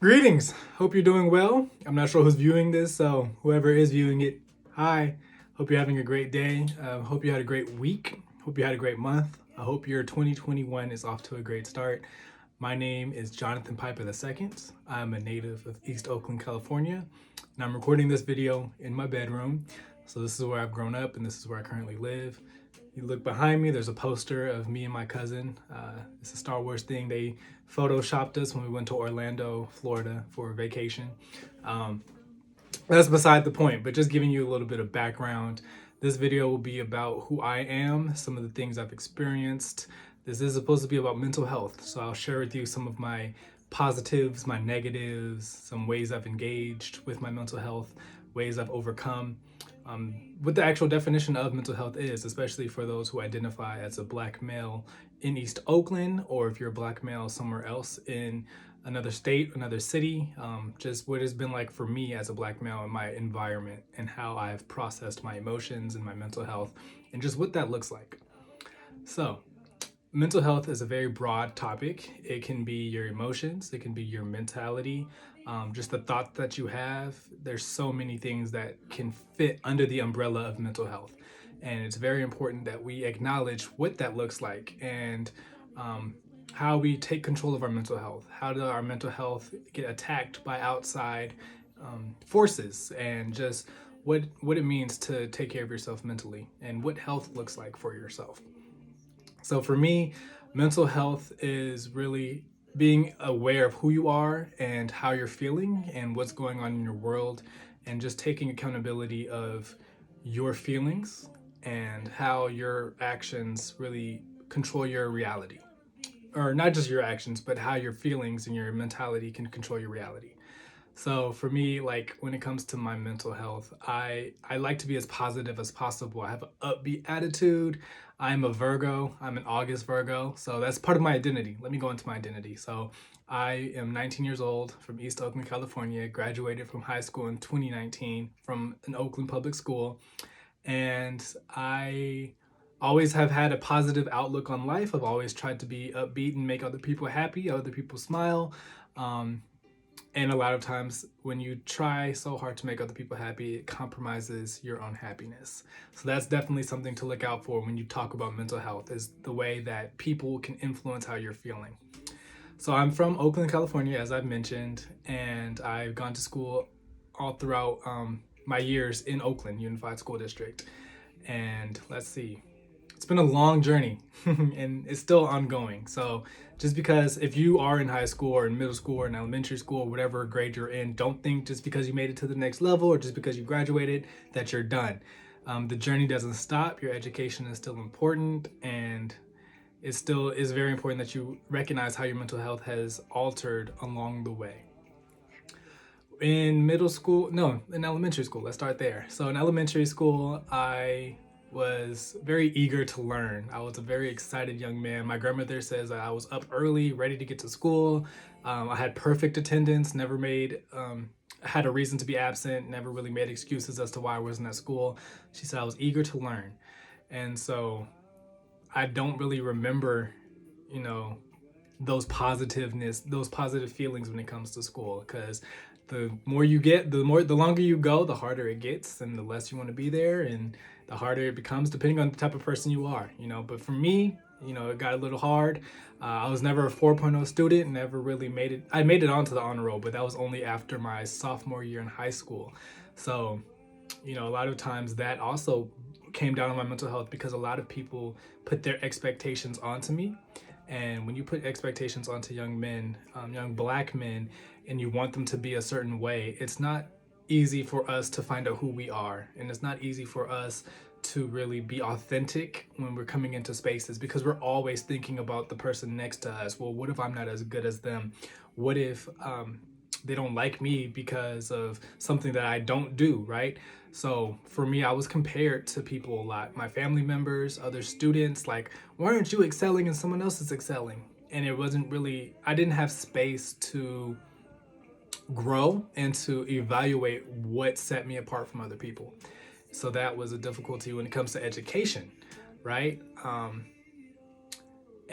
Greetings. Hope you're doing well. I'm not sure who's viewing this, so whoever is viewing it, hi. Hope you're having a great day. Hope you had a great week. Hope you had a great month. I hope your 2021 is off to a great start. My name is Jonathan Piper II. I'm a native of East Oakland, California, and I'm recording this video in my bedroom. So this is where I've grown up and this is where I currently live. You look behind me, there's a poster of me and my cousin. It's a Star Wars thing. They photoshopped us when we went to Orlando, Florida for a vacation. Um, that's beside the point, but just giving you a little bit of background. This video will be about who I am, some of the things I've experienced. This is supposed to be about mental health, so I'll share with you some of my positives, my negatives, some ways I've engaged with my mental health, ways I've overcome, what the actual definition of mental health is, especially for those who identify as a Black male in East Oakland, or if you're a Black male somewhere else in another state, another city, just what it's been like for me as a Black male in my environment and how I've processed my emotions and my mental health and just what that looks like. So, mental health is a very broad topic. It can be your emotions, it can be your mentality, just the thoughts that you have. There's so many things that can fit under the umbrella of mental health. And it's very important that we acknowledge what that looks like and how we take control of our mental health. How does our mental health get attacked by outside forces, and just what it means to take care of yourself mentally and what health looks like for yourself. So for me, mental health is really being aware of who you are and how you're feeling and what's going on in your world, and just taking accountability of your feelings and how your actions really control your reality. Or not just your actions, but how your feelings and your mentality can control your reality. So for me, like when it comes to my mental health, I like to be as positive as possible. I have an upbeat attitude. I'm a Virgo. I'm an August Virgo. So that's part of my identity. Let me go into my identity. So I am 19 years old from East Oakland, California, graduated from high school in 2019 from an Oakland public school. And I always have had a positive outlook on life. I've always tried to be upbeat and make other people happy, other people smile. Um, and a lot of times when you try so hard to make other people happy, it compromises your own happiness. So that's definitely something to look out for when you talk about mental health, is the way that people can influence how you're feeling. So I'm from Oakland, California, as I've mentioned, and I've gone to school all throughout my years in Oakland Unified School District. And let's see, it's been a long journey and it's still ongoing. So just because if you are in high school or in middle school or in elementary school or whatever grade you're in, don't think just because you made it to the next level or just because you graduated that you're done. The journey doesn't stop. Your education is still important, and it still is very important that you recognize how your mental health has altered along the way. In middle school, no, in elementary school, let's start there. So in elementary school, I was very eager to learn. I was a very excited young man. My grandmother says that I was up early, ready to get to school. I had perfect attendance, never had a reason to be absent, never really made excuses as to why I wasn't at school. She said I was eager to learn. And so I don't really remember, you know, those positive feelings when it comes to school, because the more you get, the longer you go, the harder it gets and the less you want to be there, and the harder it becomes depending on the type of person you are, but for me, it got a little hard. I was never a 4.0 student, never really made it onto the honor roll, but that was only after my sophomore year in high school. So a lot of times that also came down on my mental health, because a lot of people put their expectations onto me. And when you put expectations onto young men, young Black men, and you want them to be a certain way, it's not easy for us to find out who we are. And it's not easy for us to really be authentic when we're coming into spaces, because we're always thinking about the person next to us. Well, what if I'm not as good as them? What if they don't like me because of something that I don't do, right? So for me, I was compared to people a lot. My family members, other students, like, why aren't you excelling and someone else is excelling? And it wasn't really, I didn't have space to grow and to evaluate what set me apart from other people. So that was a difficulty when it comes to education, right?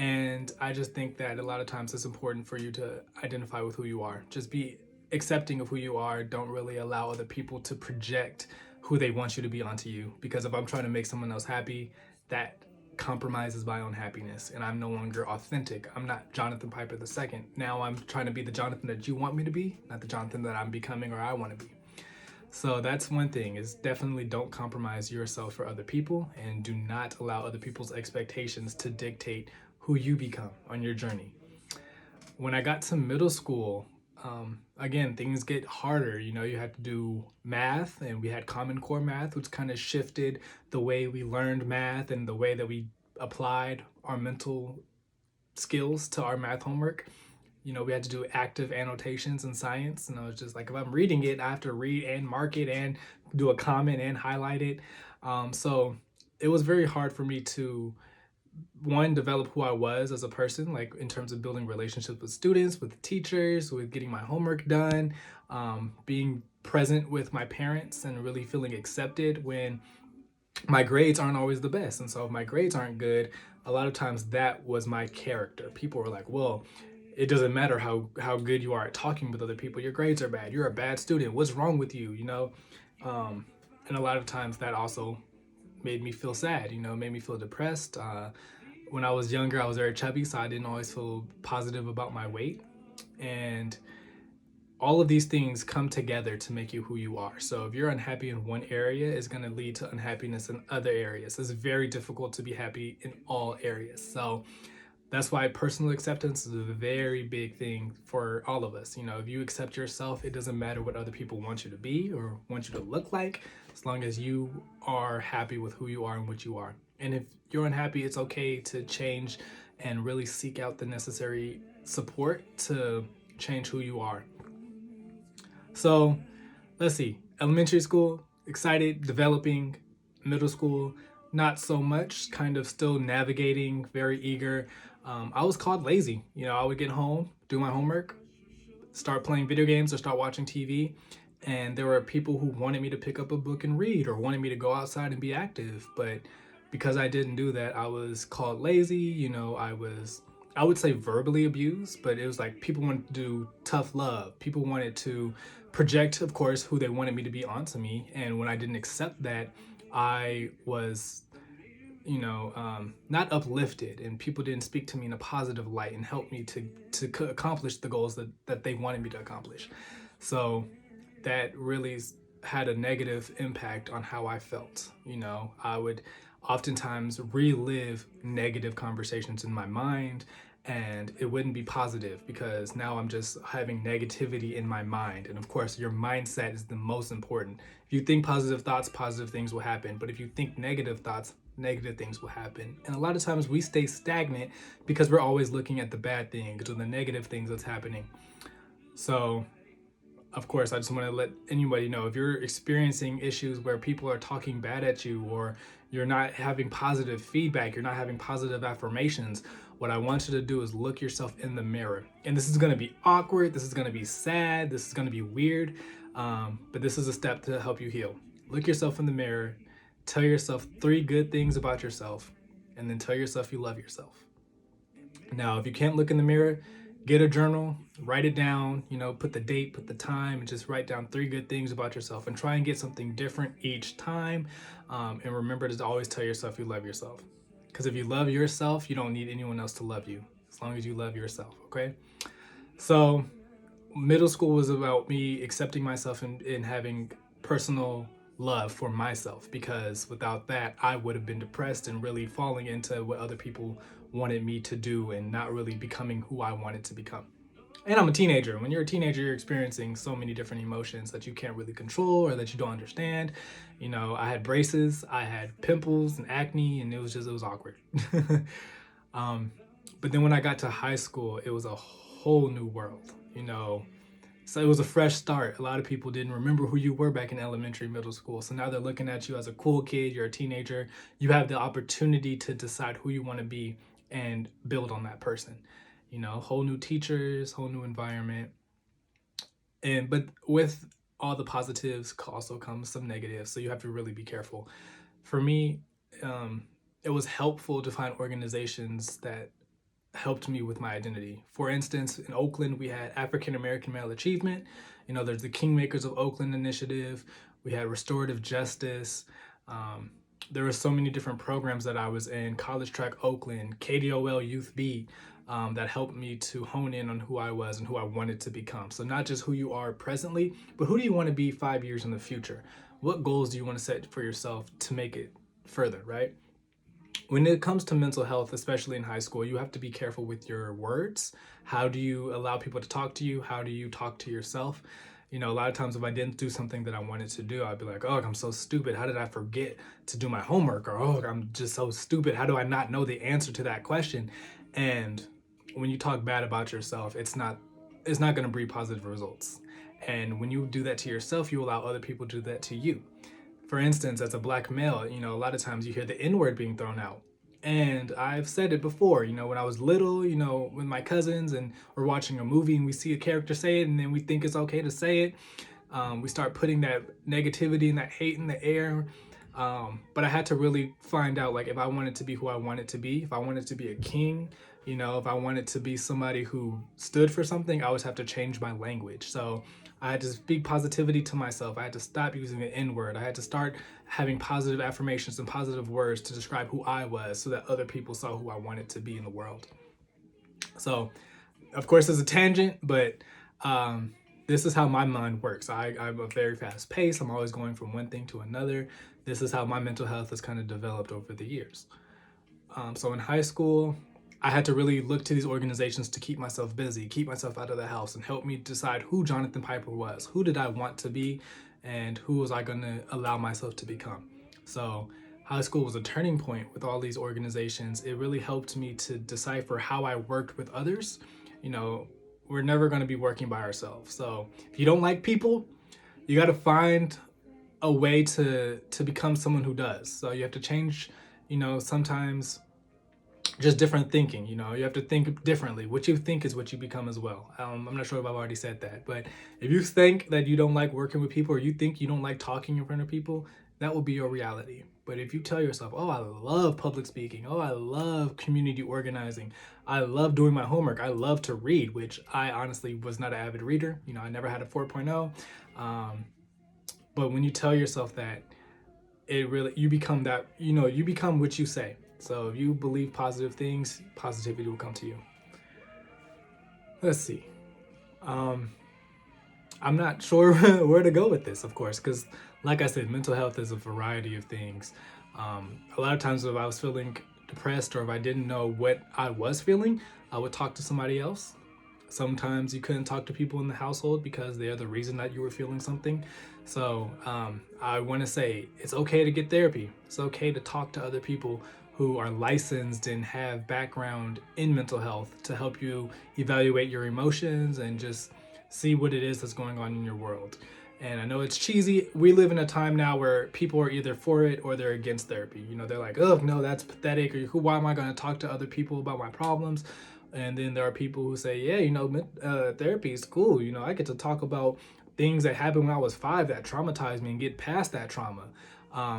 And I just think that a lot of times it's important for you to identify with who you are. Just be accepting of who you are. Don't really allow other people to project who they want you to be onto you. Because if I'm trying to make someone else happy, that compromises my own happiness, and I'm no longer authentic. I'm not Jonathan Piper the second. Now I'm trying to be the Jonathan that you want me to be, not the Jonathan that I'm becoming or I want to be. So that's one thing, is definitely don't compromise yourself for other people, and do not allow other people's expectations to dictate who you become on your journey. When I got to middle school, again, things get harder. You know, you had to do math, and we had Common Core math, which kind of shifted the way we learned math and the way that we applied our mental skills to our math homework. You know, we had to do active annotations in science, and I was just like, if I'm reading it, I have to read and mark it and do a comment and highlight it. So it was very hard for me to, one, develop who I was as a person, like in terms of building relationships with students, with teachers, with getting my homework done, being present with my parents, and really feeling accepted when my grades aren't always the best. And so if my grades aren't good, a lot of times that was my character. People were like, well, it doesn't matter how good you are at talking with other people. Your grades are bad. You're a bad student. What's wrong with you? You know, and a lot of times that also made me feel sad. You know, made me feel depressed. When I was younger, I was very chubby, so I didn't always feel positive about my weight. And all of these things come together to make you who you are. So if you're unhappy in one area, it's going to lead to unhappiness in other areas. It's very difficult to be happy in all areas. So that's why personal acceptance is a very big thing for all of us. You know, if you accept yourself, it doesn't matter what other people want you to be or want you to look like, as long as you are happy with who you are and what you are. And if you're unhappy, it's okay to change and really seek out the necessary support to change who you are. So let's see. Elementary school, excited, developing. Middle school, not so much, kind of still navigating, very eager. I was called lazy. You know, I would get home, do my homework, start playing video games or start watching TV. And there were people who wanted me to pick up a book and read, or wanted me to go outside and be active. But because I didn't do that, I was called lazy. You know, I would say verbally abused, but it was like people wanted to do tough love. People wanted to project, of course, who they wanted me to be onto me. And when I didn't accept that, I was, not uplifted, and people didn't speak to me in a positive light and help me to accomplish the goals that they wanted me to accomplish. So that really had a negative impact on how I felt. You know, I would oftentimes relive negative conversations in my mind, and it wouldn't be positive because now I'm just having negativity in my mind. And of course, your mindset is the most important. If you think positive thoughts, positive things will happen. But if you think negative thoughts, negative things will happen. And a lot of times we stay stagnant because we're always looking at the bad things or the negative things that's happening. So of course, I just want to let anybody know, if you're experiencing issues where people are talking bad at you, or you're not having positive feedback, you're not having positive affirmations, what I want you to do is look yourself in the mirror. And this is going to be awkward. This is going to be sad. This is going to be weird. But this is a step to help you heal. Look yourself in the mirror. Tell yourself 3 good things about yourself. And then tell yourself you love yourself. Now, if you can't look in the mirror, get a journal, write it down, put the date, put the time, and just write down 3 good things about yourself, and try and get something different each time. And remember to always tell yourself you love yourself. Because if you love yourself, you don't need anyone else to love you, as long as you love yourself, okay? So middle school was about me accepting myself and having personal love for myself, because without that, I would have been depressed and really falling into what other people wanted me to do and not really becoming who I wanted to become. And I'm a teenager. When you're a teenager, you're experiencing so many different emotions that you can't really control or that you don't understand. I had braces, I had pimples and acne, and it was awkward. But then when I got to high school, it was a whole new world. So it was a fresh start. A lot of people didn't remember who you were back in elementary, middle school. So now they're looking at you as a cool kid. You're a teenager. You have the opportunity to decide who you want to be and build on that person. Whole new teachers, whole new environment. But with all the positives also comes some negatives. So you have to really be careful. For me, it was helpful to find organizations that helped me with my identity. For instance, in Oakland, we had African American Male Achievement. There's the Kingmakers of Oakland initiative. We had Restorative Justice. Um, there were so many different programs that I was in. College Track Oakland, KDOL Youth Beat, that helped me to hone in on who I was and who I wanted to become. So not just who you are presently, but who do you want to be 5 years in the future? What goals do you want to set for yourself to make it further, right? When it comes to mental health, especially in high school, you have to be careful with your words. How do you allow people to talk to you? How do you talk to yourself? A lot of times if I didn't do something that I wanted to do, I'd be like, oh, I'm so stupid. How did I forget to do my homework? Or, oh, I'm just so stupid. How do I not know the answer to that question? And when you talk bad about yourself, it's not going to breed positive results. And when you do that to yourself, you allow other people to do that to you. For instance, as a black male, a lot of times you hear the N word being thrown out. And I've said it before, when I was little, with my cousins and we're watching a movie and we see a character say it and then we think it's okay to say it. We start putting that negativity and that hate in the air. But I had to really find out, like, if I wanted to be who I wanted to be, if I wanted to be a king, if I wanted to be somebody who stood for something, I always have to change my language. So I had to speak positivity to myself. I had to stop using the N word. I had to start having positive affirmations and positive words to describe who I was so that other people saw who I wanted to be in the world. So, of course, it's a tangent, but this is how my mind works. I'm a very fast pace. I'm always going from one thing to another. This is how my mental health has kind of developed over the years. So in high school, I had to really look to these organizations to keep myself busy, keep myself out of the house, and help me decide who Jonathan Piper was. Who did I want to be, and who was I going to allow myself to become? So high school was a turning point with all these organizations. It really helped me to decipher how I worked with others. We're never going to be working by ourselves. So if you don't like people, you got to find a way to become someone who does. So you have to change, sometimes just different thinking. You have to think differently. What you think is what you become as well. I'm not sure if I've already said that, but if you think that you don't like working with people, or you think you don't like talking in front of people, that will be your reality. But if you tell yourself, oh, I love public speaking, oh, I love community organizing, I love doing my homework, I love to read, which I honestly was not an avid reader. I never had a 4.0. But when you tell yourself that, you become that, you become what you say. So if you believe positive things, positivity will come to you. Let's see. I'm not sure where to go with this, of course, because like I said, mental health is a variety of things. A lot of times if I was feeling depressed or if I didn't know what I was feeling, I would talk to somebody else. Sometimes you couldn't talk to people in the household because they're the reason that you were feeling something. So I want to say it's okay to get therapy. It's okay to talk to other people who are licensed and have background in mental health to help you evaluate your emotions and just see what it is that's going on in your world. And I know it's cheesy. We live in a time now where people are either for it or they're against therapy. They're like, oh, no, that's pathetic. Or why am I going to talk to other people about my problems? And then there are people who say, yeah, therapy is cool. I get to talk about things that happened when I was 5 that traumatized me and get past that trauma.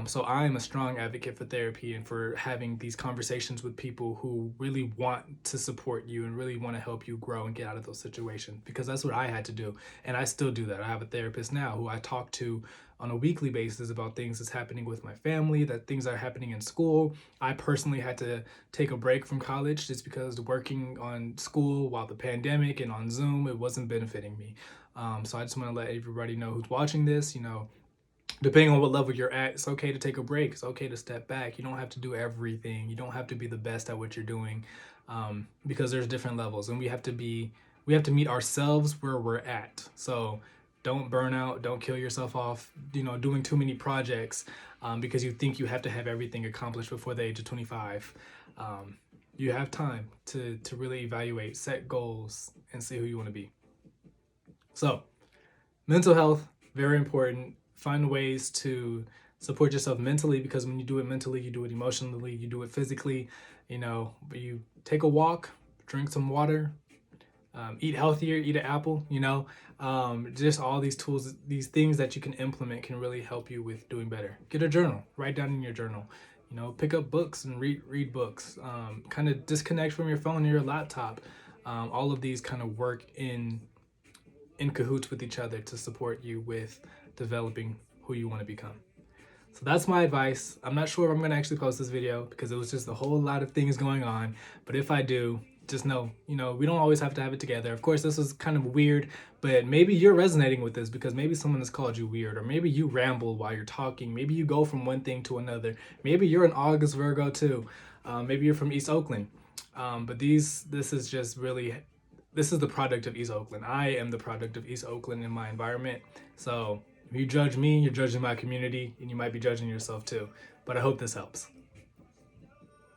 So I am a strong advocate for therapy and for having these conversations with people who really want to support you and really want to help you grow and get out of those situations, because that's what I had to do. And I still do that. I have a therapist now who I talk to on a weekly basis about things that's happening with my family, that things are happening in school. I personally had to take a break from college just because working on school while the pandemic and on Zoom, it wasn't benefiting me. So I just want to let everybody know who's watching this, depending on what level you're at, it's okay to take a break. It's okay to step back. You don't have to do everything. You don't have to be the best at what you're doing, because there's different levels, and we have to meet ourselves where we're at. So don't burn out. Don't kill yourself off, doing too many projects because you think you have to have everything accomplished before the age of 25. You have time to really evaluate, set goals, and see who you want to be. So mental health, very important. Find ways to support yourself mentally, because when you do it mentally, you do it emotionally, you do it physically. You take a walk, drink some water, eat healthier, eat an apple, just all these tools, these things that you can implement can really help you with doing better. Get a journal, write down in your journal, You know, pick up books and read books. Kind of disconnect from your phone or your laptop. All of these kind of work in cahoots with each other to support you with developing who you want to become. So that's my advice. I'm not sure if I'm going to actually post this video because it was just a whole lot of things going on. But if I do, just know, you know, we don't always have to have it together. Of course, this was kind of weird, but maybe you're resonating with this because maybe someone has called you weird, or maybe you ramble while you're talking. Maybe you go from one thing to another. Maybe you're an August Virgo too. Maybe you're from East Oakland. But this is just really, this is the product of East Oakland. I am the product of East Oakland in my environment. So if you judge me, you're judging my community, and you might be judging yourself too. But I hope this helps.